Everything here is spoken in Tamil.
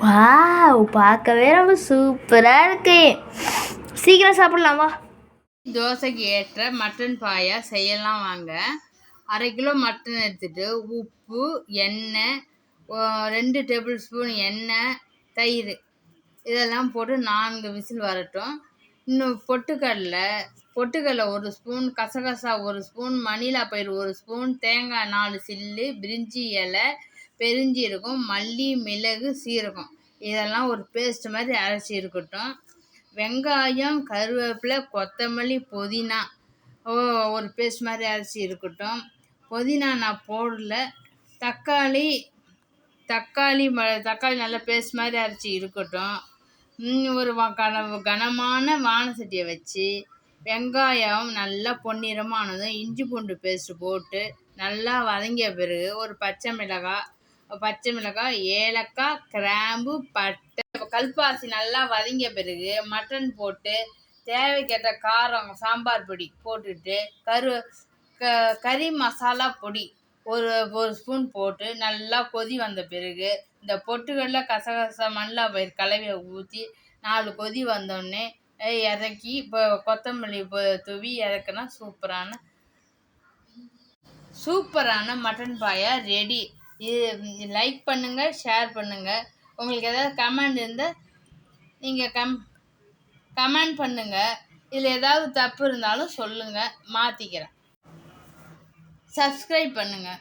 வாவ், பார்க்கவே ரொம்ப சூப்பராக இருக்கு. சீக்கிரம் சாப்பிடலாமா? தோசைக்கு ஏற்ற மட்டன் பாயா செய்யலாம் வாங்க. 1/2 கிலோ மட்டன் எடுத்துட்டு உப்பு, எண்ணெய், 2 டேபிள் ஸ்பூன் எண்ணெய், தயிர் இதெல்லாம் போட்டு 4 விசில் வரட்டும். இன்னும் பொட்டுக்கடலை 1 ஸ்பூன், கசகசா 1 ஸ்பூன், மணிலா பயிர் 1 ஸ்பூன், தேங்காய் 4 சில்லு, பிரிஞ்சி இலை, பெருஞ்சீரகம், மல்லி, மிளகு, சீரகம் இதெல்லாம் ஒரு பேஸ்ட் மாதிரி அரைச்சி இருக்கட்டும். வெங்காயம், கருவேப்பிலை, கொத்தமல்லி, புதினா ஒரு பேஸ்ட் மாதிரி அரைச்சி இருக்கட்டும். புதினா நான் போடல. தக்காளி நல்ல பேஸ்ட் மாதிரி அரைச்சி இருக்கட்டும். ஒரு கனமான வானசட்டியை வச்சு வெங்காயம் நல்லா பொன்னிறமானதும் இஞ்சி பூண்டு பேஸ்ட்டு போட்டு நல்லா வதங்கிய பிறகு ஒரு பச்சை மிளகாய், ஏலக்காய், கிராம்பு, பட்டை, கல்பாசி நல்லா வதங்கிய பிறகு மட்டன் போட்டு தேவைக்கேற்ற காரம், சாம்பார் பொடி போட்டுட்டு கறி மசாலா பொடி ஒரு ஸ்பூன் போட்டு நல்லா கொதி வந்த பிறகு இந்த பொட்டுக்கடலை, கசகசா, மல்லா பயிர் கலவையை ஊற்றி 4 கொதி வந்தோடனே இறக்கி இப்போ கொத்தமல்லி தூவி இறக்குனா சூப்பரான மட்டன் பாயா ரெடி. இது லைக் பண்ணுங்கள், ஷேர் பண்ணுங்கள். உங்களுக்கு ஏதாவது கமெண்ட் இருந்தால் நீங்கள் கமெண்ட் பண்ணுங்கள். இதில் ஏதாவது தப்பு இருந்தாலும் சொல்லுங்கள், மாற்றிக்கிறேன். சப்ஸ்கிரைப் பண்ணுங்கள்.